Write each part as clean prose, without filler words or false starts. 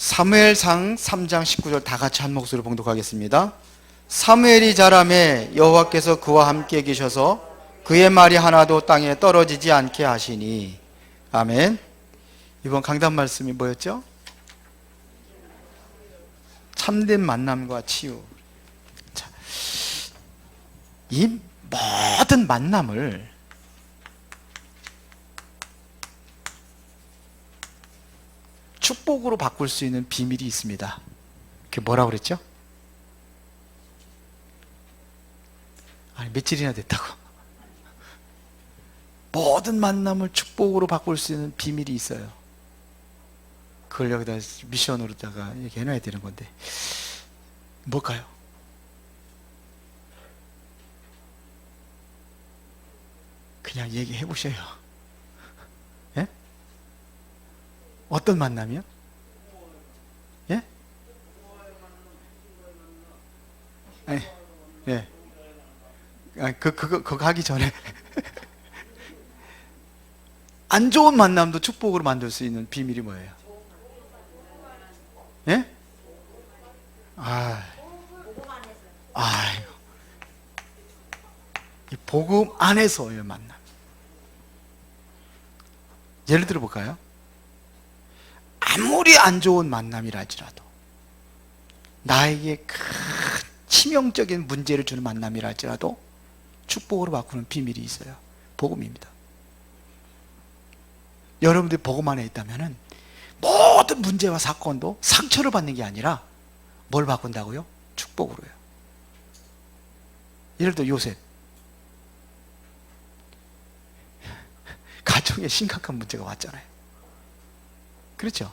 사무엘상 3장 19절 다 같이 한 목소리로 봉독하겠습니다. 사무엘이 자라매 여호와께서 그와 함께 계셔서 그의 말이 하나도 땅에 떨어지지 않게 하시니. 아멘. 이번 강단 말씀이 뭐였죠? 참된 만남과 치유. 자, 이 모든 만남을 축복으로 바꿀 수 있는 비밀이 있습니다. 그게 뭐라고 그랬죠? 아니, 며칠이나 됐다고. 모든 만남을 축복으로 바꿀 수 있는 비밀이 있어요. 그걸 여기다 미션으로다가 얘기해놔야 되는 건데 뭘까요? 그냥 얘기해 보셔요. 예? 어떤 만남이요? 예? 아니, 예. 그거 하기 전에 안 좋은 만남도 축복으로 만들 수 있는 비밀이 뭐예요? 예? 아이고. 이 복음 안에서의 만남. 예를 들어 볼까요? 아무리 안 좋은 만남이라 할지라도, 나에게 큰 치명적인 문제를 주는 만남이라 할지라도 축복으로 바꾸는 비밀이 있어요. 복음입니다. 여러분들이 복음 안에 있다면 모든 문제와 사건도 상처를 받는 게 아니라 뭘 바꾼다고요? 축복으로요. 예를 들어 요셉, 가정에 심각한 문제가 왔잖아요. 그렇죠?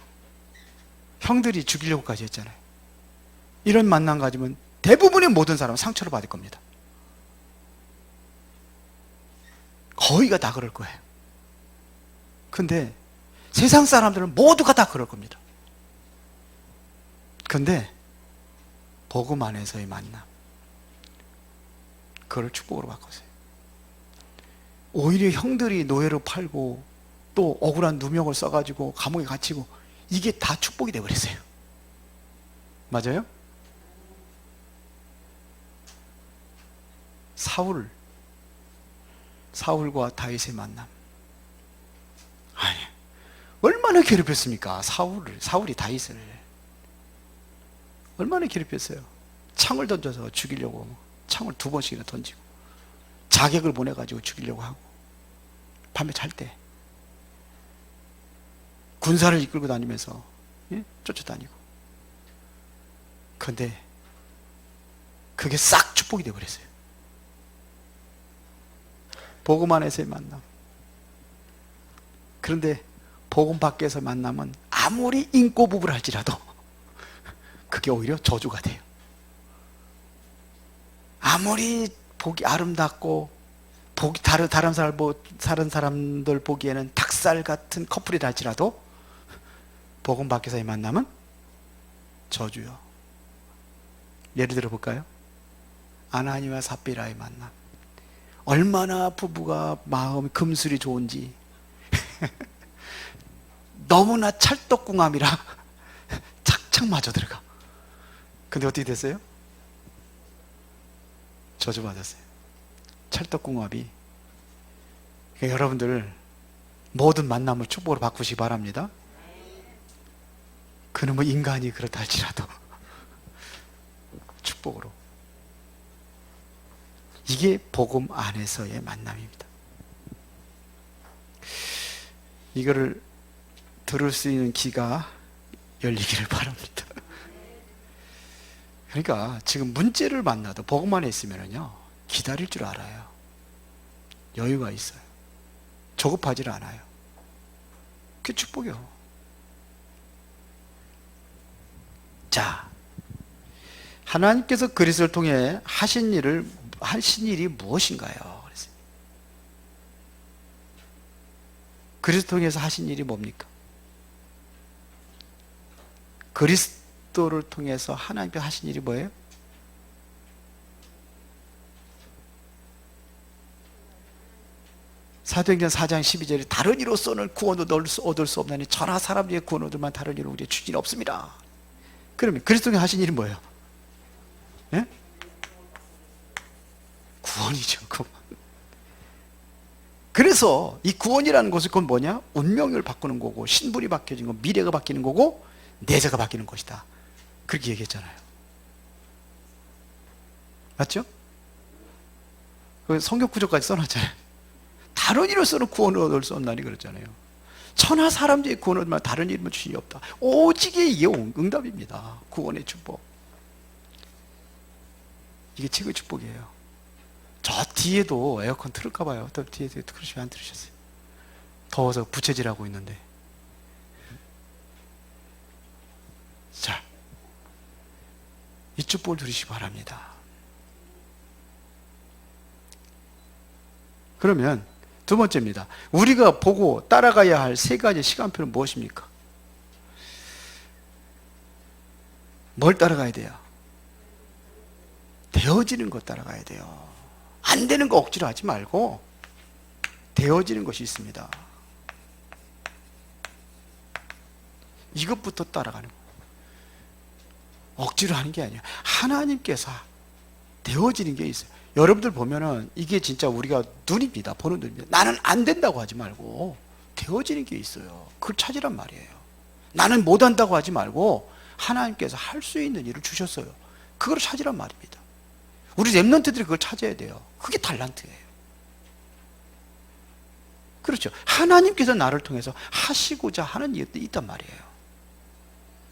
형들이 죽이려고까지 했잖아요. 이런 만남 가지면 대부분의 모든 사람은 상처를 받을 겁니다. 거의가 다 그럴 거예요. 근데 세상 사람들은 모두가 다 그럴 겁니다. 근데 복음 안에서의 만남, 그걸 축복으로 바꿨어요. 오히려 형들이 노예로 팔고 또 억울한 누명을 써가지고 감옥에 갇히고, 이게 다 축복이 되어버렸어요. 맞아요? 사울과 다윗의 만남. 아니, 얼마나 괴롭혔습니까? 사울이 다윗을 얼마나 괴롭혔어요. 창을 던져서 죽이려고, 창을 2번씩이나 던지고, 자객을 보내가지고 죽이려고 하고, 밤에 잘 때 군사를 이끌고 다니면서 쫓아다니고. 그런데 그게 싹 축복이 되어버렸어요. 복음 안에서의 만남. 그런데 복음 밖에서 만남은 아무리 인꼬부부를 할지라도 그게 오히려 저주가 돼요. 아무리 보기 아름답고 다른 사람들 보기에는 닭살 같은 커플이라 할지라도 복음 밖에서의 만남은 저주요. 예를 들어 볼까요? 아나니와 삽비라의 만남. 얼마나 부부가 마음이 금술이 좋은지 너무나 찰떡궁합이라 착착 맞아 들어가. 근데 어떻게 됐어요? 저주받았어요. 찰떡궁합이. 그러니까 여러분들 모든 만남을 축복으로 바꾸시기 바랍니다. 그놈의 인간이 그렇다 할지라도 축복으로. 이게 복음 안에서의 만남입니다. 이거를 들을 수 있는 귀가 열리기를 바랍니다. 그러니까 지금 문제를 만나도 복음 안에 있으면요, 기다릴 줄 알아요. 여유가 있어요. 조급하지 않아요. 그게 축복이요. 자, 하나님께서 그리스도를 통해 하신 일이 무엇인가요? 그리스도 통해서 하신 일이 뭡니까? 그리스도를 통해서 하나님께서 하신 일이 뭐예요? 사도행전 4장 12절에 다른 이로서는 구원을 얻을 수 없나니 천하 사람 중에 구원 얻을만 다른 이로 우리의 주진이 없습니다. 그러면 그리스도가 하신 일이 뭐예요? 예? 구원이죠. 구원. 그래서 이 구원이라는 것은 그건 뭐냐? 운명을 바꾸는 거고, 신분이 바뀌어진 거, 미래가 바뀌는 거고, 내재가 바뀌는 것이다. 그렇게 얘기했잖아요. 맞죠? 그 성경 구절까지 써놨잖아요. 다른 이로서는 구원을 얻을 수 없나니 그랬잖아요. 천하 사람들이 구원을 얻으면 다른 이름은 주신이 없다. 오직의 이게 응답입니다. 구원의 축복. 이게 최고의 축복이에요. 저 뒤에도 에어컨 틀을까 봐요. 또 뒤에 틀으시면 안 틀으셨어요. 더워서 부채질하고 있는데. 자, 이 축복을 누리시기 바랍니다. 그러면 두 번째입니다. 우리가 보고 따라가야 할 세 가지 시간표는 무엇입니까? 뭘 따라가야 돼요? 되어지는 것 따라가야 돼요. 안 되는 거 억지로 하지 말고 되어지는 것이 있습니다. 이것부터 따라가는 거예요. 억지로 하는 게 아니에요. 하나님께서 되어지는 게 있어요. 여러분들 보면은 이게 진짜 우리가 눈입니다. 보는 눈입니다. 나는 안 된다고 하지 말고 되어지는 게 있어요. 그걸 찾으란 말이에요. 나는 못한다고 하지 말고 하나님께서 할 수 있는 일을 주셨어요. 그걸 찾으란 말입니다. 우리 랩런트들이 그걸 찾아야 돼요. 그게 달란트예요. 그렇죠. 하나님께서 나를 통해서 하시고자 하는 일이 있단 말이에요.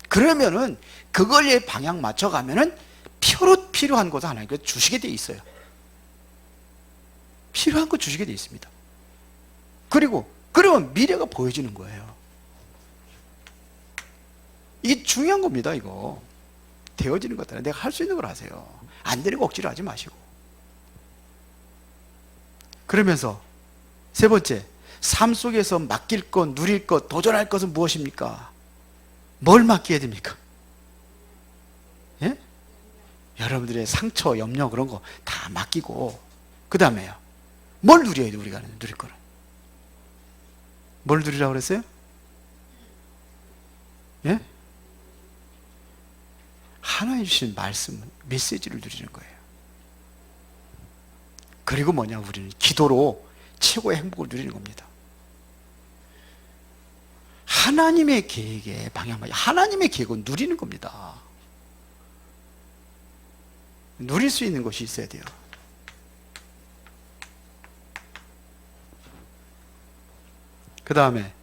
그러면은 그걸에 방향 맞춰가면은 필요한 것을 하나님께서 주시게 돼 있어요. 필요한 거 주시게 돼 있습니다. 그러면 미래가 보여지는 거예요. 이게 중요한 겁니다. 이거 되어지는 것들, 내가 할 수 있는 걸 하세요. 안 되는 거 억지로 하지 마시고. 그러면서 세 번째, 삶 속에서 맡길 것, 누릴 것, 도전할 것은 무엇입니까? 뭘 맡겨야 됩니까? 예? 여러분들의 상처, 염려 그런 거 다 맡기고, 그 다음에요, 뭘 누려야 돼? 우리가 누릴 거는 뭘 누리라고 그랬어요? 예? 하나님 주신 말씀, 메시지를 누리는 거예요. 그리고 뭐냐, 우리는 기도로 최고의 행복을 누리는 겁니다. 하나님의 계획에 방향, 하나님의 계획은 누리는 겁니다. 누릴 수 있는 것이 있어야 돼요. 그 다음에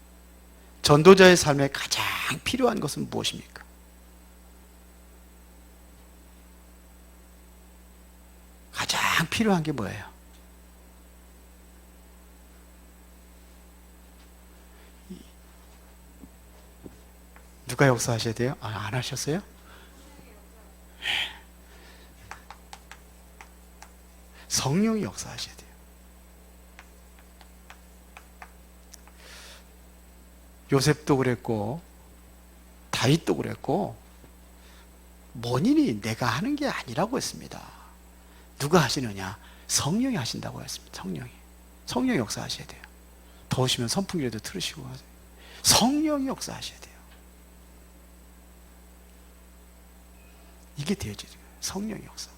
전도자의 삶에 가장 필요한 것은 무엇입니까? 가장 필요한 게 뭐예요? 누가 역사하셔야 돼요? 안 하셨어요? 성령이 역사하셔야 돼요. 요셉도 그랬고 다윗도 그랬고 원인이 내가 하는 게 아니라고 했습니다. 누가 하시느냐? 성령이 하신다고 했습니다. 성령이 역사하셔야 돼요. 더우시면 선풍기라도 틀으시고 하세요. 성령이 역사하셔야 돼요. 이게 되어지죠. 성령의 역사.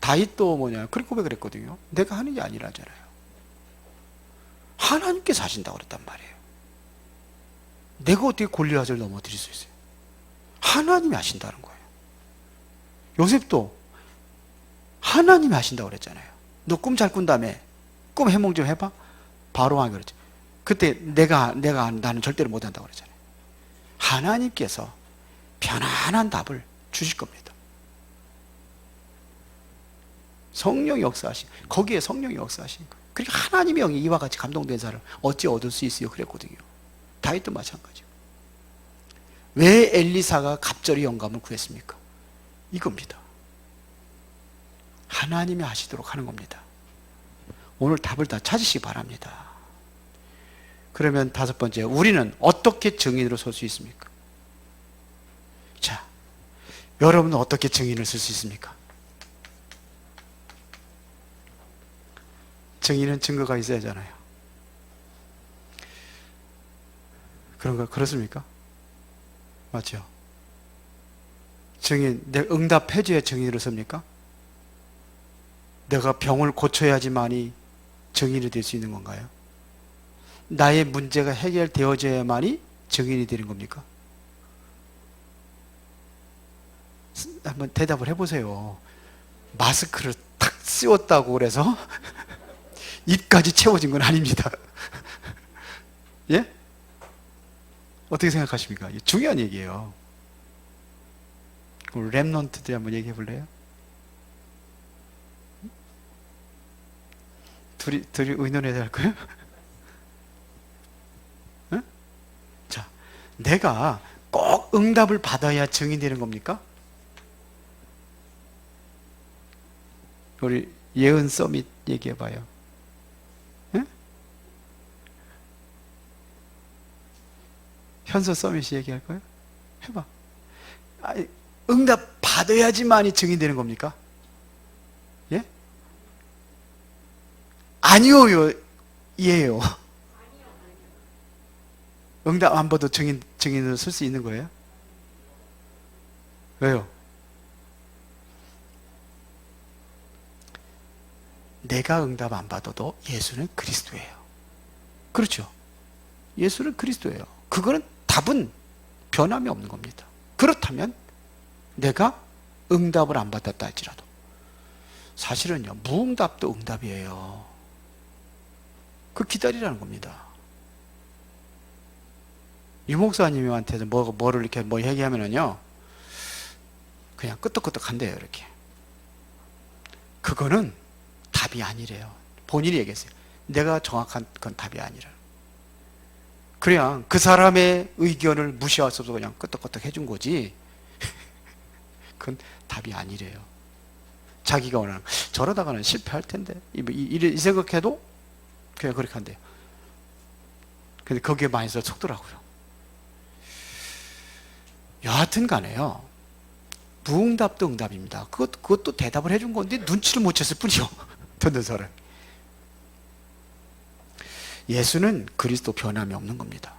다윗도 그렇게 고백을 했거든요. 내가 하는 게 아니라잖아요. 하나님께서 하신다고 그랬단 말이에요. 내가 어떻게 골리앗을 넘어뜨릴 수 있어요? 하나님이 하신다는 거예요. 요셉도 하나님이 하신다고 그랬잖아요. 너 꿈 잘 꾼다며. 꿈 해몽 좀 해봐. 바로 하기 그랬죠. 그때 나는 절대로 못한다고 그랬잖아요. 하나님께서 편안한 답을 주실 겁니다. 성령이 역사하신, 거기에 성령이 역사하신 거예요. 그러니까 하나님의 영이 이와 같이 감동된 사람을 어찌 얻을 수 있어요? 그랬거든요. 다윗도 마찬가지고. 왜 엘리사가 갑절이 영감을 구했습니까? 이겁니다. 하나님이 하시도록 하는 겁니다. 오늘 답을 다 찾으시기 바랍니다. 그러면 다섯 번째, 우리는 어떻게 증인으로 설 수 있습니까? 자, 여러분은 어떻게 증인을 쓸 수 있습니까? 증인은 증거가 있어야 하잖아요. 그렇습니까? 맞죠? 증인, 내 응답해줘야 증인으로 섭니까? 내가 병을 고쳐야지만이 증인이 될 수 있는 건가요? 나의 문제가 해결되어져야만이 증인이 되는 겁니까? 한번 대답을 해보세요. 마스크를 탁 씌웠다고 그래서 입까지 채워진 건 아닙니다. 예? 어떻게 생각하십니까? 중요한 얘기예요. 그럼 랩넌트들 한번 얘기해 볼래요? 둘이 의논해야 할까요? 응? 자, 내가 꼭 응답을 받아야 증인이 되는 겁니까? 우리 예은 서밋 얘기해 봐요. 응? 현서 서밋이 얘기할 거예요? 해봐. 아니, 응답 받아야지만이 증인 되는 겁니까? 예? 아니요, 예요. 응답 안 받아도 증인으로 쓸 수 있는 거예요? 왜요? 내가 응답 안 받아도 예수는 그리스도예요. 그렇죠? 예수는 그리스도예요. 그거는 답은 변함이 없는 겁니다. 그렇다면 내가 응답을 안 받았다 할지라도 사실은요, 무응답도 응답이에요. 그 기다리라는 겁니다. 유 목사님한테서 뭐를 이렇게 뭐 얘기하면은요, 그냥 끄떡끄떡한대요, 이렇게. 그거는 답이 아니래요. 본인이 얘기했어요. 내가 정확한 건 답이 아니라. 그냥 그 사람의 의견을 무시할 수 없어 그냥 끄떡끄떡 해준 거지. 그건 답이 아니래요. 자기가 원하는, 저러다가는 실패할 텐데. 이 생각해도 그냥 그렇게 한대요. 근데 거기에 많이 속더라고요. 여하튼 간에요. 무응답도 응답입니다. 그것도 대답을 해준 건데 눈치를 못 챘을 뿐이요. 듣는 사람. 예수는 그리스도 변함이 없는 겁니다.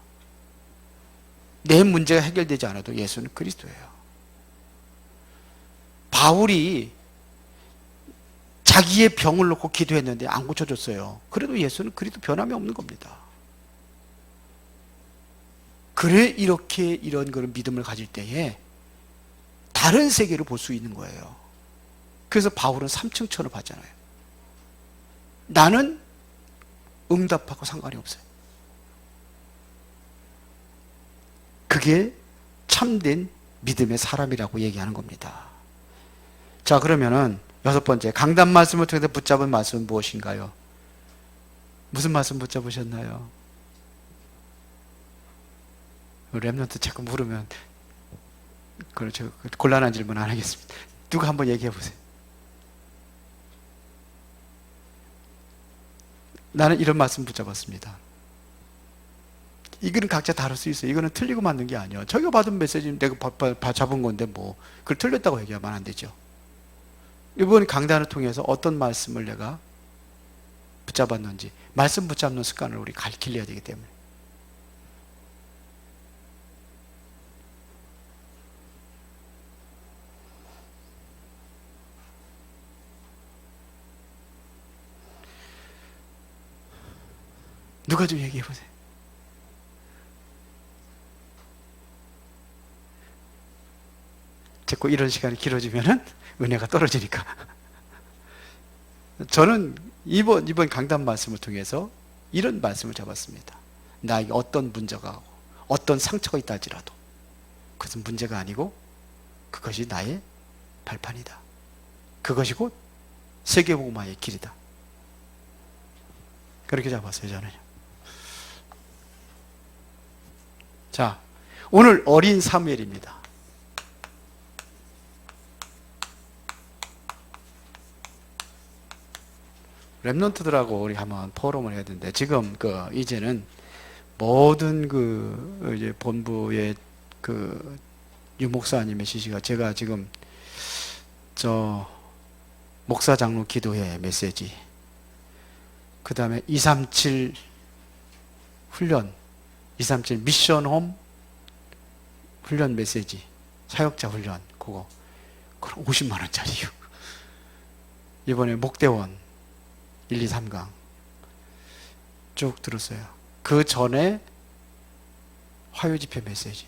내 문제가 해결되지 않아도 예수는 그리스도예요. 바울이 자기의 병을 놓고 기도했는데 안 고쳐졌어요. 그래도 예수는 그리스도 변함이 없는 겁니다. 그래 이렇게 이런 그런 믿음을 가질 때에 다른 세계를 볼 수 있는 거예요. 그래서 바울은 3층천을 받잖아요. 나는 응답하고 상관이 없어요. 그게 참된 믿음의 사람이라고 얘기하는 겁니다. 자, 그러면은 6번째, 강단 말씀을 통해서 붙잡은 말씀은 무엇인가요? 무슨 말씀 붙잡으셨나요? 랩런트 자꾸 물으면 그렇죠. 곤란한 질문 안 하겠습니다. 누가 한번 얘기해 보세요. 나는 이런 말씀 붙잡았습니다. 이거는 각자 다를 수 있어요. 이거는 틀리고 맞는 게 아니에요. 저희가 받은 메시지는 내가 잡은 건데 뭐 그걸 틀렸다고 얘기하면 안 되죠. 이번 강단을 통해서 어떤 말씀을 내가 붙잡았는지, 말씀 붙잡는 습관을 우리 길러야 되기 때문에. 누가 좀 얘기해 보세요. 자꾸 이런 시간이 길어지면은 은혜가 떨어지니까. 저는 이번 강단 말씀을 통해서 이런 말씀을 잡았습니다. 나에게 어떤 문제가, 어떤 상처가 있다 할지라도 그것은 문제가 아니고 그것이 나의 발판이다. 그것이 곧 세계복음화의 길이다. 그렇게 잡았어요, 저는. 자, 오늘 어린 사무엘입니다. 랩런트들하고 우리 한번 포럼을 해야 되는데, 지금 이제는 모든 이제 본부의 유 목사님의 지시가, 제가 지금 목사 장로 기도회 메시지, 그 다음에 237 훈련, 237 미션홈 훈련 메시지, 사역자 훈련, 그거 50만 원짜리요. 이번에 목대원 1, 2, 3강 쭉 들었어요. 그 전에 화요집회 메시지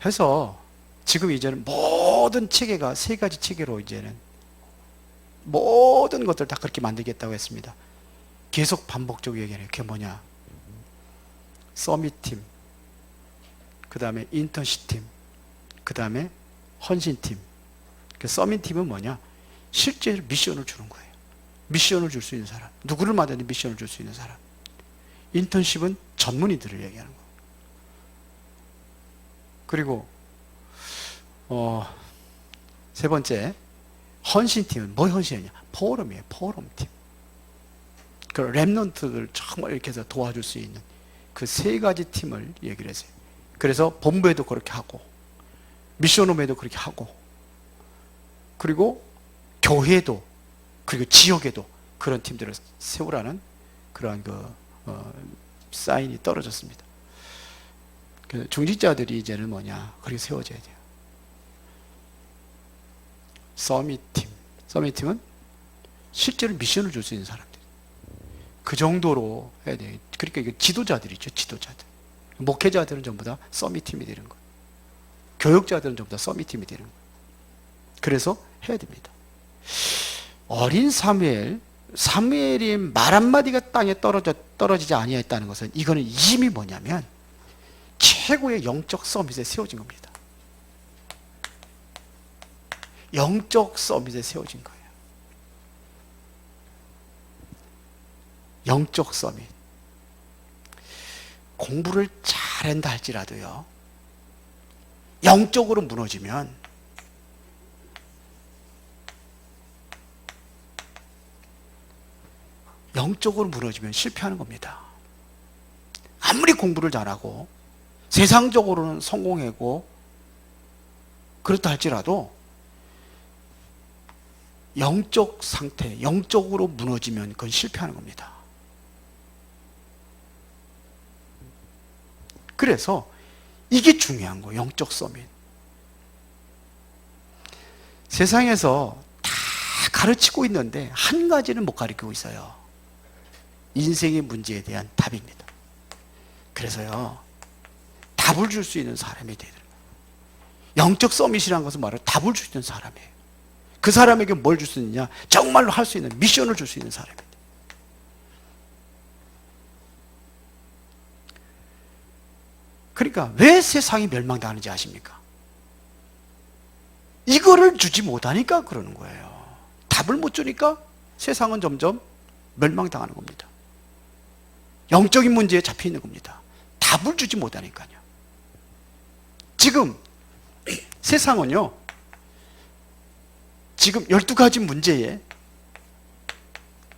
해서 지금 이제는 모든 체계가 세 가지 체계로 이제는 모든 것들 다 그렇게 만들겠다고 했습니다. 계속 반복적으로 얘기해요. 그게 뭐냐? 서밋팀, 그 다음에 인턴십팀, 그 다음에 헌신팀. 그 서밋팀은 뭐냐? 실제로 미션을 주는 거예요. 미션을 줄 수 있는 사람. 누구를 만나든 미션을 줄 수 있는 사람. 인턴십은 전문의들을 얘기하는 거예요. 그리고 세 번째 헌신팀은 뭐 헌신이냐? 포럼이에요. 포럼팀. 그 랩런트들 정말 이렇게 해서 도와줄 수 있는 그 세 가지 팀을 얘기를 했어요. 그래서 본부에도 그렇게 하고 미션홈에도 그렇게 하고 그리고 교회도 그리고 지역에도 그런 팀들을 세우라는 그러한 사인이 떨어졌습니다. 그 중직자들이 이제는 뭐냐? 그렇게 세워져야 돼요. 서밋팀. 서밋팀은 실제로 미션을 줄 수 있는 사람들. 그 정도로 해야 돼요. 그러니까 이게 지도자들이죠. 지도자들. 목회자들은 전부 다 서밋팀이 되는 거예요. 교육자들은 전부 다 서밋팀이 되는 거예요. 그래서 해야 됩니다. 어린 사무엘이 말 한마디가 땅에 떨어지지 아니했다는 것은 이거는 이미 뭐냐면 최고의 영적 서밋에 세워진 겁니다. 영적 서밋에 세워진 거예요. 영적 서밋. 공부를 잘한다 할지라도요, 영적으로 무너지면 실패하는 겁니다. 아무리 공부를 잘하고 세상적으로는 성공하고 그렇다 할지라도 영적 상태, 영적으로 무너지면 그건 실패하는 겁니다. 그래서 이게 중요한 거예요. 영적 서밋. 세상에서 다 가르치고 있는데 한 가지는 못 가르치고 있어요. 인생의 문제에 대한 답입니다. 그래서요, 답을 줄 수 있는 사람이 돼야 돼요. 영적 서밋이라는 것은 말로 답을 줄 수 있는 사람이에요. 그 사람에게 뭘 줄 수 있느냐? 정말로 할 수 있는 미션을 줄 수 있는 사람입니다. 그러니까 왜 세상이 멸망당하는지 아십니까? 이거를 주지 못하니까 그러는 거예요. 답을 못 주니까 세상은 점점 멸망당하는 겁니다. 영적인 문제에 잡혀 있는 겁니다. 답을 주지 못하니까요. 지금 세상은요, 지금 12가지 문제에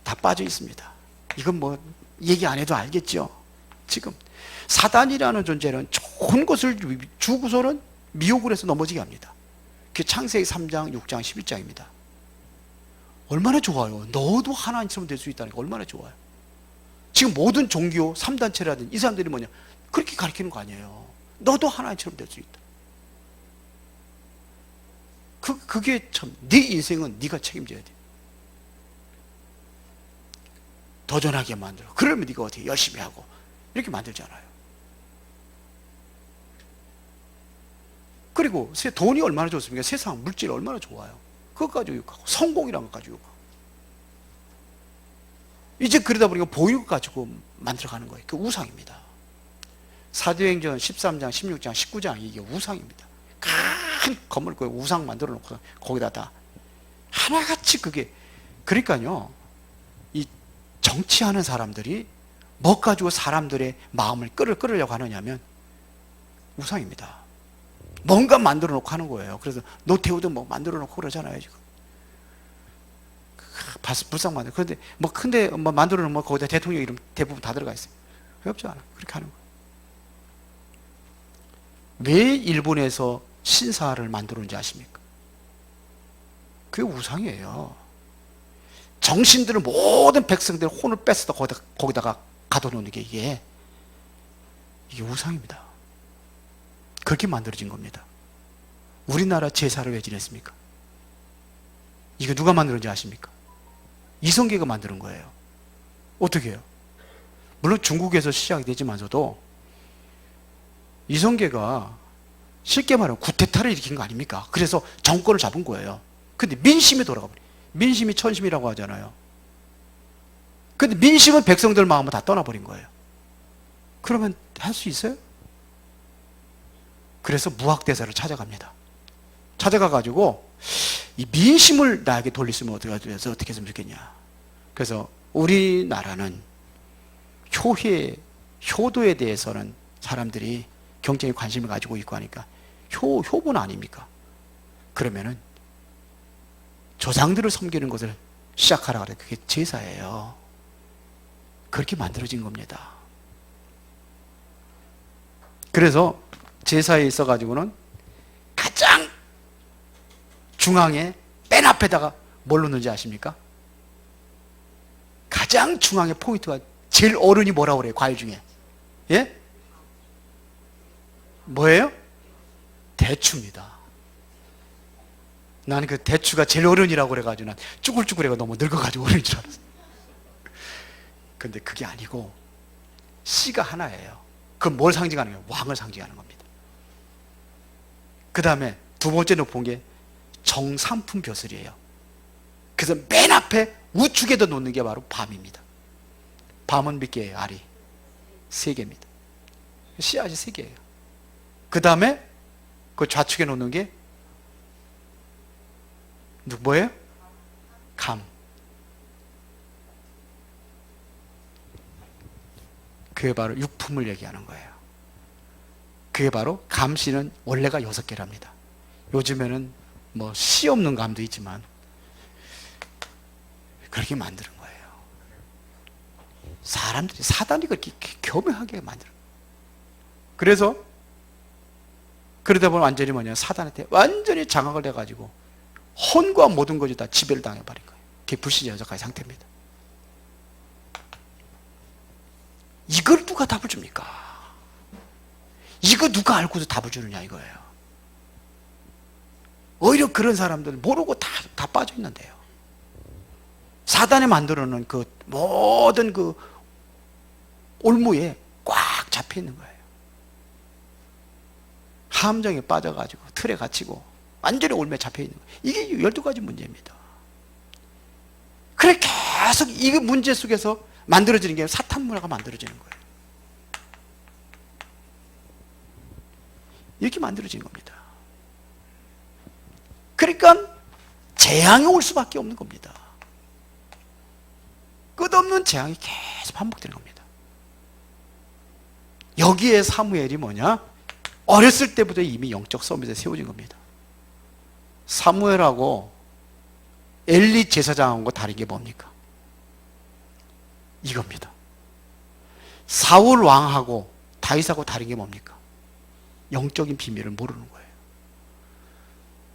다 빠져 있습니다. 이건 뭐 얘기 안 해도 알겠죠. 지금 사단이라는 존재는 좋은 것을 주고서는 미혹을 해서 넘어지게 합니다. 그게 창세기 3장, 6장, 11장입니다. 얼마나 좋아요. 너도 하나님처럼 될 수 있다는 게 얼마나 좋아요. 지금 모든 종교 3단체라든 이 사람들이 뭐냐, 그렇게 가르치는 거 아니에요. 너도 하나님처럼 될 수 있다. 그게 참, 네 인생은 네가 책임져야 돼. 도전하게 만들어. 그러면 네가 어떻게 열심히 하고 이렇게 만들잖아요. 그리고 돈이 얼마나 좋습니까? 세상 물질이 얼마나 좋아요. 그것 가지고 욕하고 성공이라는 것 가지고 욕하고. 이제 그러다 보니까 보이는 것 가지고 만들어가는 거예요. 그 우상입니다. 사도행전 13장, 16장, 19장 이게 우상입니다. 큰 건물 그 우상 만들어 놓고 거기다 다 하나같이 그게. 그러니까요, 이 정치하는 사람들이 뭐 가지고 사람들의 마음을 끌으려고 하느냐면 우상입니다. 뭔가 만들어 놓고 하는 거예요. 그래서 노태우도 뭐 만들어 놓고 그러잖아요, 지금. 불상 만들어. 그런데 뭐 근데 뭐 만들어 놓으면 거기다 대통령 이름 대부분 다 들어가 있어요. 왜 없지 않아? 그렇게 하는 거예요. 왜 일본에서 신사를 만들었는지 아십니까? 그게 우상이에요. 정신들은 모든 백성들의 혼을 뺏어서 거기다가 가둬놓는 게 이게 우상입니다. 그렇게 만들어진 겁니다. 우리나라 제사를 왜 지냈습니까? 이거 누가 만들었는지 아십니까? 이성계가 만드는 거예요. 어떻게 해요? 물론 중국에서 시작이 되지만서도 이성계가 쉽게 말하면 구테타를 일으킨 거 아닙니까? 그래서 정권을 잡은 거예요. 근데 민심이 돌아가 버려요. 민심이 천심이라고 하잖아요. 근데 민심은 백성들 마음을 다 떠나버린 거예요. 그러면 할 수 있어요? 그래서 무학대사를 찾아갑니다. 찾아가가지고 이 민심을 나에게 돌렸으면 어떻게 했으면 좋겠냐. 그래서 우리나라는 효도에 대해서는 사람들이 경쟁에 관심을 가지고 있고 하니까 효분 아닙니까? 그러면은 조상들을 섬기는 것을 시작하라 그래. 그게 제사예요. 그렇게 만들어진 겁니다. 그래서 제사에 있어 가지고는 가장 중앙에 맨 앞에다가 뭘 놓는지 아십니까? 가장 중앙에 포인트가 제일 어른이 뭐라고 그래요? 과일 중에. 예? 뭐예요? 대추입니다. 나는 그 대추가 제일 어른이라고 그래가지고 난 쭈글쭈글해가 너무 늙어가지고 어른인 줄 알았어. 근데 그게 아니고 씨가 하나예요. 그건 뭘 상징하는 거예요? 왕을 상징하는 겁니다. 그 다음에 두 번째 놓은 게 정삼품 벼슬이에요. 그래서 맨 앞에 우측에다 놓는 게 바로 밤입니다. 밤은 몇 개예요? 알이 3개입니다. 씨앗이 3개예요. 그 다음에 그 좌측에 놓는 게 뭐예요? 감. 그게 바로 육품을 얘기하는 거예요. 그게 바로 감씨는 원래가 6개랍니다. 요즘에는 뭐 씨 없는 감도 있지만 그렇게 만드는 거예요. 사람들이 사단이 그렇게 교묘하게 만들어. 그래서 그러다 보면 완전히 뭐냐, 사단한테 완전히 장악을 해가지고 혼과 모든 것이 다 지배를 당해버린 거예요. 그게 불신여자까지 상태입니다. 이걸 누가 답을 줍니까? 이거 누가 알고도 답을 주느냐 이거예요. 오히려 그런 사람들 모르고 다 빠져 있는데요. 사단이 만들어놓은 그 모든 그 올무에 꽉 잡혀 있는 거예요. 함정에 빠져가지고 틀에 갇히고 완전히 올무에 잡혀 있는 거예요. 이게 12가지 문제입니다. 그래 계속 이 문제 속에서 만들어지는 게 사탄 문화가 만들어지는 거예요. 이렇게 만들어진 겁니다. 그러니까 재앙이 올 수밖에 없는 겁니다. 끝없는 재앙이 계속 반복되는 겁니다. 여기에 사무엘이 뭐냐? 어렸을 때부터 이미 영적 서밋에 세워진 겁니다. 사무엘하고 엘리 제사장하고 다른 게 뭡니까? 이겁니다. 사울 왕하고 다윗하고 다른 게 뭡니까? 영적인 비밀을 모르는 거예요.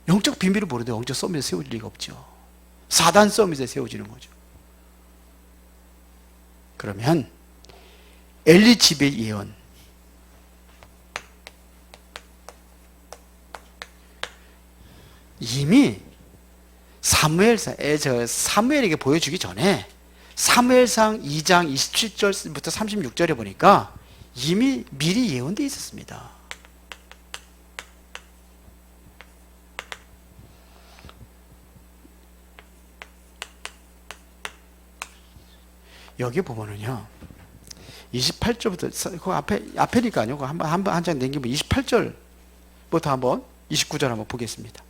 영적 비밀을 모르는데 영적 서밋에 세워질 리가 없죠. 사단 서밋에 세워지는 거죠. 그러면 엘리 집의 예언, 이미 사무엘에게 보여주기 전에 사무엘상 2장 27절부터 36절에 보니까 이미 미리 예언되어 있었습니다. 여기 보면은요, 28절부터, 그 앞에니까요, 한 장 넘기면 28절부터 한번, 29절 한번 보겠습니다.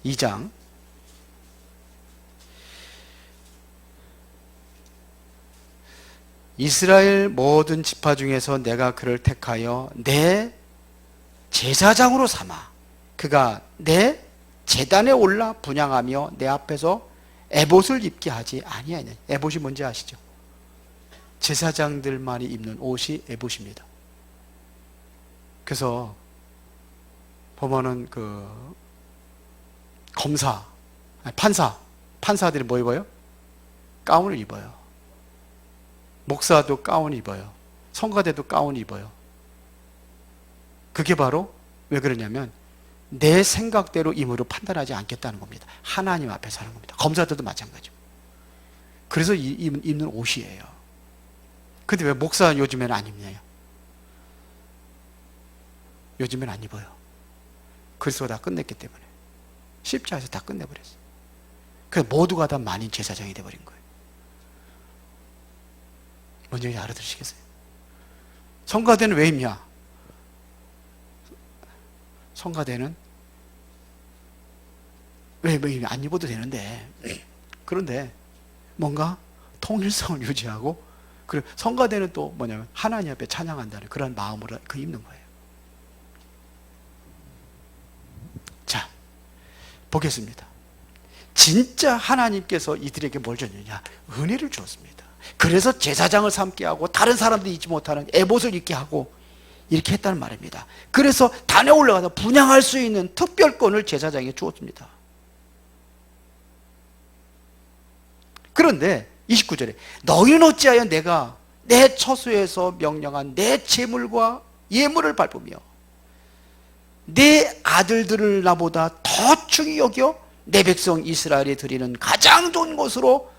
2장. 이스라엘 모든 지파 중에서 내가 그를 택하여 내 제사장으로 삼아 그가 내 제단에 올라 분향하며 내 앞에서 에봇을 입게 하지 아니하냐. 에봇이 뭔지 아시죠? 제사장들만이 입는 옷이 에봇입니다. 그래서 보면은 그 판사들이 뭐 입어요? 가운을 입어요. 목사도 가운 입어요. 성가대도 가운 입어요. 그게 바로 왜 그러냐면 내 생각대로 임의로 판단하지 않겠다는 겁니다. 하나님 앞에 사는 겁니다. 검사들도 마찬가지고. 그래서 입는 옷이에요. 근데 왜 목사 요즘에는 안 입냐요? 요즘엔 안 입어요. 그리스도가 다 끝냈기 때문에. 십자가에서 다 끝내버렸어요. 그래서 모두가 다 만인 제사장이 돼버린 거예요. 뭔지 알아들으시겠어요? 성가대는 왜 입냐? 성가대는 왜 안 입어도 되는데, 그런데 뭔가 통일성을 유지하고, 그리고 성가대는 또 뭐냐면 하나님 앞에 찬양한다는 그런 마음으로 그 입는 거예요. 자, 보겠습니다. 진짜 하나님께서 이들에게 뭘 줬느냐? 은혜를 주었습니다. 그래서 제사장을 삼게 하고 다른 사람들이 입지 못하는 에봇을 입게 하고 이렇게 했다는 말입니다. 그래서 단에 올라가서 분향할 수 있는 특별권을 제사장에게 주었습니다. 그런데 29절에 너희는 어찌하여 내가 내 처소에서 명령한 내 제물과 예물을 밟으며 내 아들들을 나보다 더 중히 여겨 내 백성 이스라엘에 드리는 가장 좋은 것으로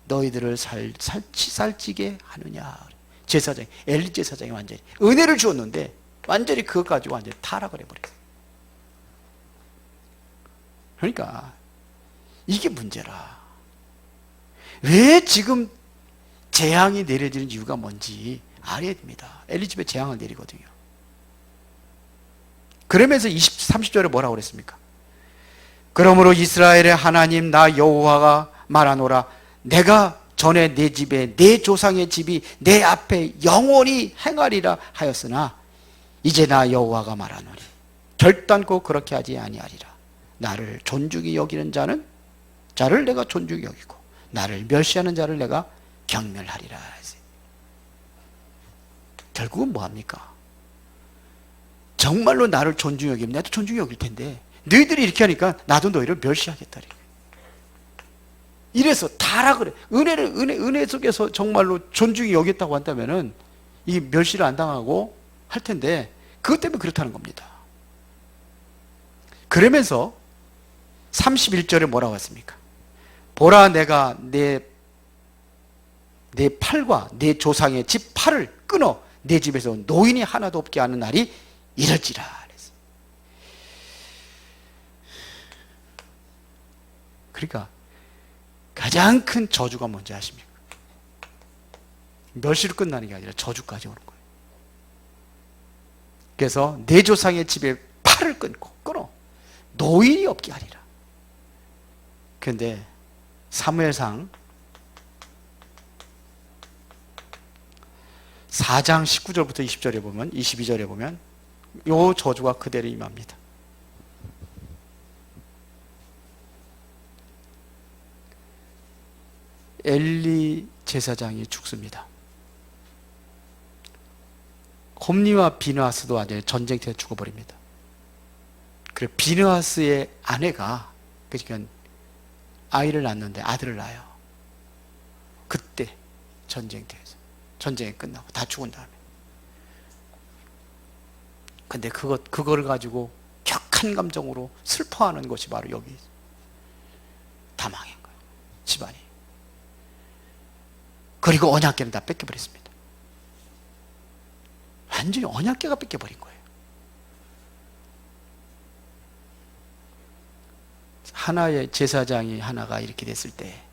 너희들을 살찌게 하느냐. 제사장, 엘리 제사장이 완전히 은혜를 주었는데 완전히 그것 가지고 완전히 타락을 해버렸어요. 그러니까 이게 문제라. 왜 지금 재앙이 내려지는 이유가 뭔지 알아야 됩니다. 엘리집에 재앙을 내리거든요. 그러면서 30절에 뭐라고 그랬습니까? 그러므로 이스라엘의 하나님 나 여호와가 말하노라. 내가 전에 내 집에 내 조상의 집이 내 앞에 영원히 행하리라 하였으나 이제 나 여호와가 말하노니 결단코 그렇게 하지 아니하리라. 나를 존중히 여기는 자를 내가 존중히 여기고 나를 멸시하는 자를 내가 경멸하리라. 결국은 뭐합니까? 정말로 나를 존중히 여기면 나도 존중히 여길 텐데 너희들이 이렇게 하니까 나도 너희를 멸시하겠다. 이래서 타락을 해. 은혜 속에서 정말로 존중히 여겼다고 한다면은 이 멸시를 안 당하고 할 텐데 그것 때문에 그렇다는 겁니다. 그러면서 31절에 뭐라고 했습니까? 보라 내가 내 팔과 내 조상의 집 팔을 끊어 내 집에서 노인이 하나도 없게 하는 날이 이럴지라. 그러니까 가장 큰 저주가 뭔지 아십니까? 멸시로 끝나는 게 아니라 저주까지 오는 거예요. 그래서 내 조상의 집에 팔을 끊어 노인이 없게 하리라. 그런데 사무엘상 4장 19절부터 20절에 보면 22절에 보면 요 저주가 그대로 임합니다. 엘리 제사장이 죽습니다. 홈리와 비느하스도 아주 전쟁터에 죽어버립니다. 그리고 비느하스의 아내가 그러니까 아이를 낳는데 아들을 낳아요. 그때 전쟁터에서 전쟁이 끝나고 다 죽은 다음에. 근데 그거를 가지고 격한 감정으로 슬퍼하는 것이 바로 여기 다 망한 거예요. 집안이. 그리고 언약궤는 다 뺏겨버렸습니다. 완전히 언약궤가 뺏겨버린 거예요. 하나의 제사장이 하나가 이렇게 됐을 때,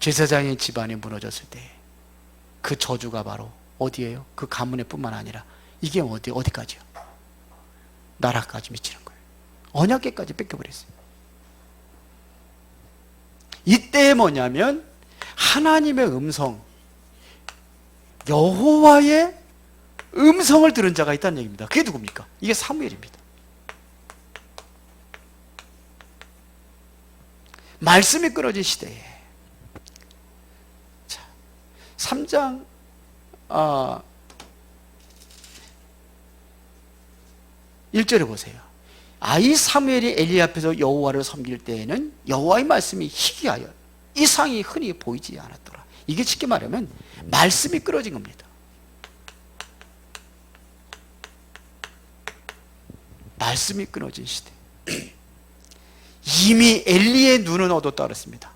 제사장의 집안이 무너졌을 때 그 저주가 바로 어디예요? 그 가문에 뿐만 아니라 이게 어디까지요? 나라까지 미치는 거예요. 언약궤까지 뺏겨버렸어요. 이때 뭐냐면 하나님의 음성, 여호와의 음성을 들은 자가 있다는 얘기입니다. 그게 누굽니까? 이게 사무엘입니다. 말씀이 끊어진 시대에 3장 1절에 보세요. 아이 사무엘이 엘리 앞에서 여호와를 섬길 때에는 여호와의 말씀이 희귀하여 이상이 흔히 보이지 않았더라. 이게 쉽게 말하면 말씀이 끊어진 겁니다. 말씀이 끊어진 시대. 이미 엘리의 눈은 어둡다 그랬습니다.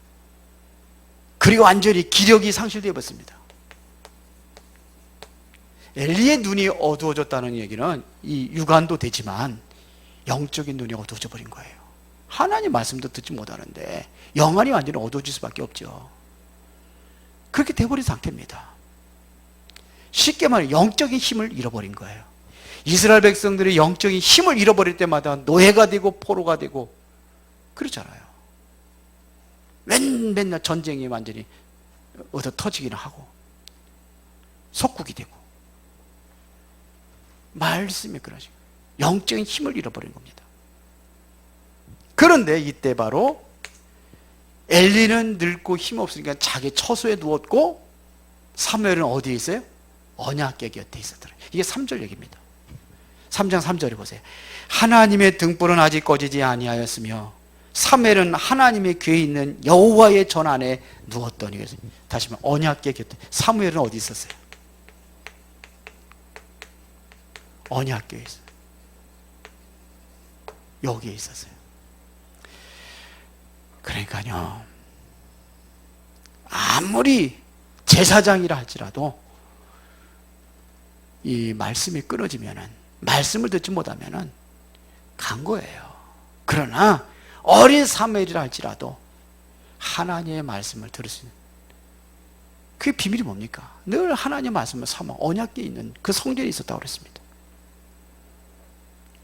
그리고 완전히 기력이 상실되어 버렸습니다. 엘리의 눈이 어두워졌다는 얘기는 이 육안도 되지만 영적인 눈이 어두워져 버린 거예요. 하나님 말씀도 듣지 못하는데 영안이 완전히 어두워질 수밖에 없죠. 그렇게 돼버린 상태입니다. 쉽게 말해 영적인 힘을 잃어버린 거예요. 이스라엘 백성들이 영적인 힘을 잃어버릴 때마다 노예가 되고 포로가 되고 그렇잖아요. 맨날 전쟁이 완전히 얻어 터지기는 하고 속국이 되고 말씀이 그러지. 영적인 힘을 잃어버린 겁니다. 그런데 이때 바로 엘리는 늙고 힘없으니까 자기 처소에 누웠고 사무엘은 어디에 있어요? 언약궤 곁에 있었더라. 이게 3절 얘기입니다. 3장 3절에 보세요. 하나님의 등불은 아직 꺼지지 아니하였으며 사무엘은 하나님의 궤에 있는 여호와의 전 안에 누웠더니. 그래서 다시 한번 언약궤 곁에. 사무엘은 어디 있었어요? 언약궤에 있어요. 여기에 있었어요. 그러니까요, 아무리 제사장이라 할지라도 이 말씀이 끊어지면은, 말씀을 듣지 못하면은 간 거예요. 그러나 어린 사무엘이라 할지라도 하나님의 말씀을 들을 수 있는, 그게 비밀이 뭡니까? 늘 하나님의 말씀을 삼아 언약궤에 있는 그 성전에 있었다고 그랬습니다.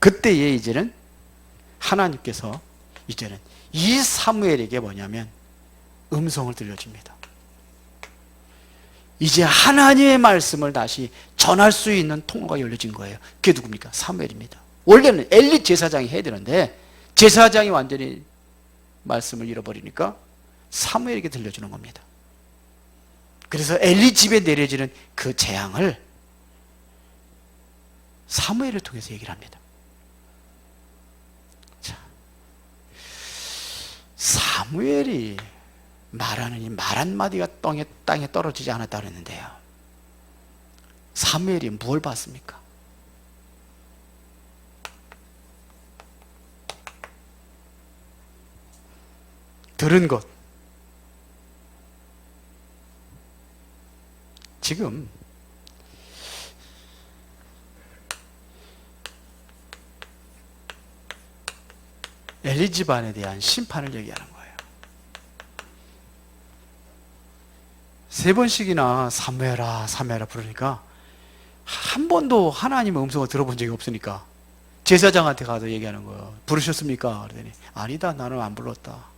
그때에 이제는 하나님께서 이제는 이 사무엘에게 뭐냐면 음성을 들려줍니다. 이제 하나님의 말씀을 다시 전할 수 있는 통로가 열려진 거예요. 그게 누굽니까? 사무엘입니다. 원래는 엘리 제사장이 해야 되는데 제사장이 완전히 말씀을 잃어버리니까 사무엘에게 들려주는 겁니다. 그래서 엘리 집에 내려지는 그 재앙을 사무엘을 통해서 얘기를 합니다. 자, 사무엘이 말하는 이 말 한마디가 땅에 떨어지지 않았다 그랬는데요, 사무엘이 뭘 봤습니까? 들은 것. 지금 엘리 집안에 대한 심판을 얘기하는 거예요. 3번씩이나 사무엘아 사무엘아 부르니까 한 번도 하나님의 음성을 들어본 적이 없으니까 제사장한테 가서 얘기하는 거예요. 부르셨습니까? 그러더니 아니다, 나는 안 불렀다.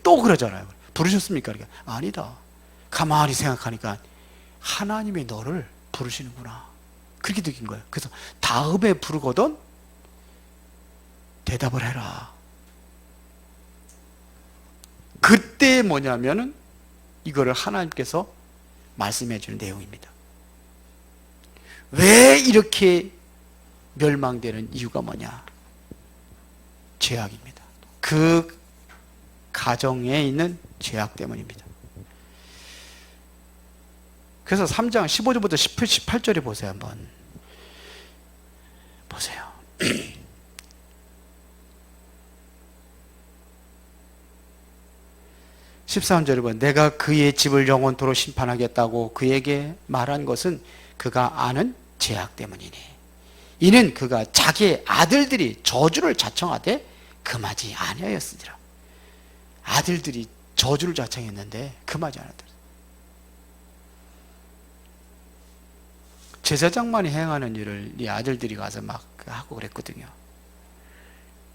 또 그러잖아요. 부르셨습니까? 그러니까 아니다. 가만히 생각하니까 하나님이 너를 부르시는구나, 그렇게 느낀 거예요. 그래서 다음에 부르거든 대답을 해라. 그때 뭐냐면은 이거를 하나님께서 말씀해 주는 내용입니다. 왜 이렇게 멸망되는 이유가 뭐냐? 죄악입니다. 그 가정에 있는 죄악 때문입니다. 그래서 3장 15절부터 18절에 보세요. 한번 보세요. 13절에 보면 내가 그의 집을 영원토록 심판하겠다고 그에게 말한 것은 그가 아는 죄악 때문이니 이는 그가 자기의 아들들이 저주를 자청하되 금하지 아니하였으리라. 아들들이 저주를 자청했는데 금하지 않았더라. 제사장만이 행하는 일을 이 아들들이 가서 막 하고 그랬거든요.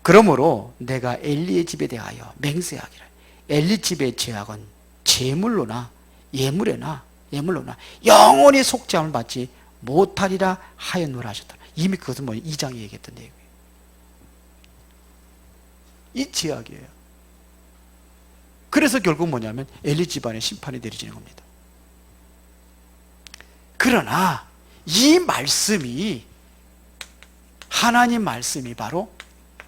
그러므로 내가 엘리의 집에 대하여 맹세하기를 엘리 집의 죄악은 제물로나 예물로나 영원히 속죄함을 받지 못하리라 하였노라 하셨다. 이미 그것은 2장에 얘기했던 내용이에요. 이 죄악이에요. 그래서 결국 뭐냐면 엘리 집안에 심판이 내려지는 겁니다. 그러나 이 말씀이, 하나님 말씀이 바로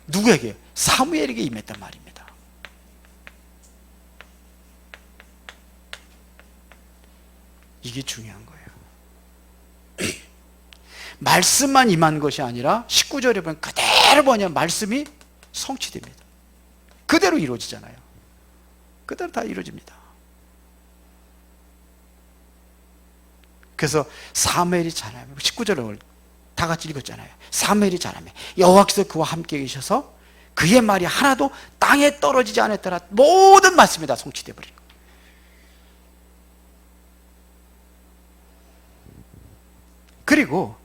누구에게? 사무엘에게 임했단 말입니다. 이게 중요한 거예요. 말씀만 임한 것이 아니라 19절에 보면 그대로 그대로 말씀이 성취됩니다. 그대로 이루어지잖아요. 그대로 다 이루어집니다. 그래서 사무엘이 자라매 19절을 다 같이 읽었잖아요. 사무엘이 자라매 여호와께서 그와 함께 계셔서 그의 말이 하나도 땅에 떨어지지 않았더라. 모든 말씀이 다 성취되어 버린 거예요. 그리고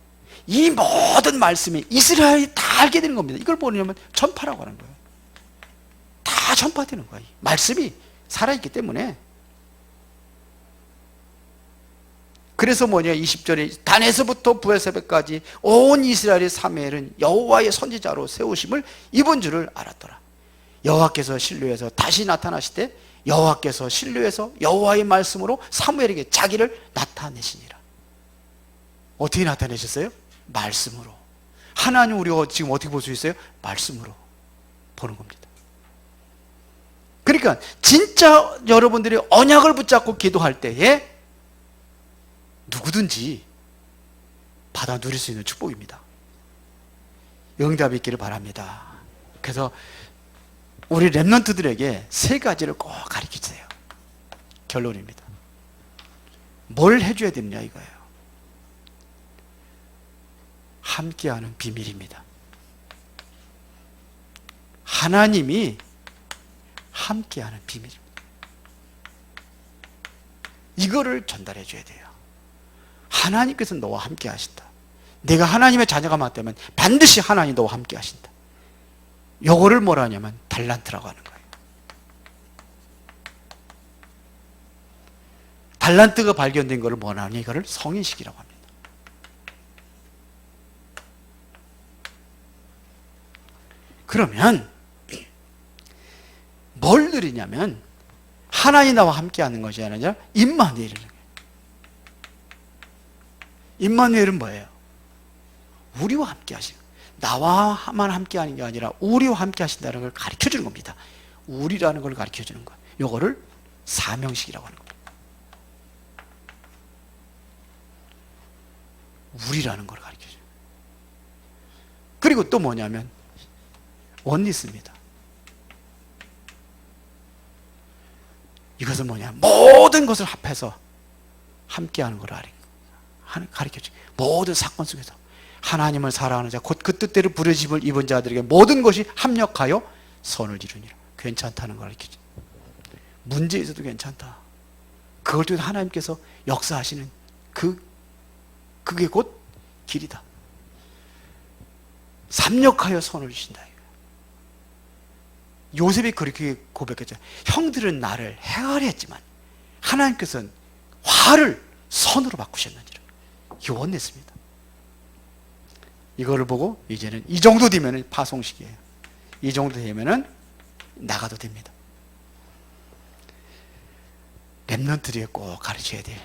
이 모든 말씀이 이스라엘이 다 알게 되는 겁니다. 이걸 뭐냐면 전파라고 하는 거예요. 다 전파되는 거예요. 말씀이 살아있기 때문에. 그래서 20절에 단에서부터 브에세바까지 온 이스라엘의 사무엘은 여호와의 선지자로 세우심을 입은 줄을 알았더라. 여호와께서 실로에서 다시 나타나시되 여호와께서 실로에서 여호와의 말씀으로 사무엘에게 자기를 나타내시니라. 어떻게 나타내셨어요? 말씀으로. 하나님 우리가 지금 어떻게 볼 수 있어요? 말씀으로 보는 겁니다. 그러니까 진짜 여러분들이 언약을 붙잡고 기도할 때에 누구든지 받아 누릴 수 있는 축복입니다. 응답이 있기를 바랍니다. 그래서 우리 렘넌트들에게 세 가지를 꼭 가르치세요. 결론입니다. 뭘 해줘야 되느냐 이거예요. 함께하는 비밀입니다. 하나님이 함께하는 비밀입니다. 이거를 전달해 줘야 돼요. 하나님께서 너와 함께 하신다. 내가 하나님의 자녀가 맞다면 반드시 하나님이 너와 함께 하신다. 요거를 뭐라 하냐면 달란트라고 하는 거예요. 달란트가 발견된 거를 뭐라 하냐, 이거를 성인식이라고 합니다. 그러면 뭘 누리냐면 하나님 나와 함께 하는 것이 아니라 임마누엘이라는 거예요. 임마누엘은 뭐예요? 우리와 함께 하시는, 나와만 함께 하는 게 아니라 우리와 함께 하신다는 걸 가르쳐 주는 겁니다. 우리라는 걸 가르쳐 주는 거예요. 요거를 사명식이라고 하는 겁니다. 우리라는 걸 가르쳐 줘요. 그리고 또 뭐냐면 원리스입니다. 이것은 뭐냐, 모든 것을 합해서 함께하는 걸 가르쳐줘요. 모든 사건 속에서 하나님을 사랑하는 자, 곧 그 뜻대로 부르심을 입은 자들에게 모든 것이 합력하여 선을 이루니라. 괜찮다는 걸 가르쳐줘요. 문제 있어도 괜찮다. 그걸 통해 하나님께서 역사하시는 그게 곧 길이다. 삼력하여 선을 주신다. 요셉이 그렇게 고백했죠. 형들은 나를 해하려 했지만 하나님께서는 화를 선으로 바꾸셨느니라. 요원냈습니다. 이거를 보고 이제는 이 정도 되면 파송식이에요. 이 정도 되면 나가도 됩니다. 렘넌트들이 꼭 가르쳐야 될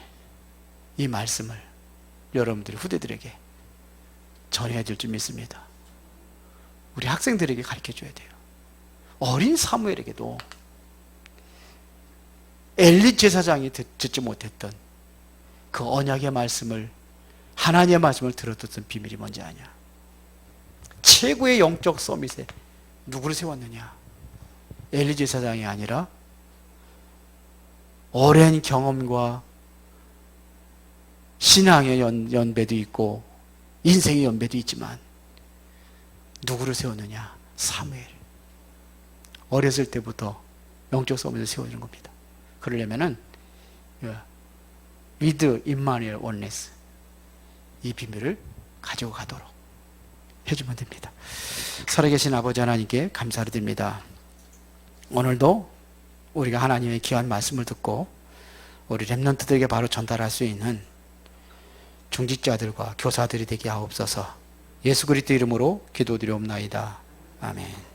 이 말씀을 여러분들이 후대들에게 전해야 될 줄 믿습니다. 우리 학생들에게 가르쳐줘야 돼요. 어린 사무엘에게도 엘리 제사장이 듣지 못했던 그 언약의 말씀을, 하나님의 말씀을 들었던 비밀이 뭔지 아냐? 최고의 영적 서밋에 누구를 세웠느냐? 엘리 제사장이 아니라 오랜 경험과 신앙의 연배도 있고 인생의 연배도 있지만 누구를 세웠느냐? 사무엘. 어렸을 때부터 영적 서밋을 세워주는 겁니다. 그러려면은 with 임마누엘 원네스, 이 비밀을 가지고 가도록 해주면 됩니다. 살아계신 아버지 하나님께 감사를 드립니다. 오늘도 우리가 하나님의 귀한 말씀을 듣고 우리 렘넌트들에게 바로 전달할 수 있는 중직자들과 교사들이 되게 하옵소서. 예수 그리스도 이름으로 기도드리옵나이다. 아멘.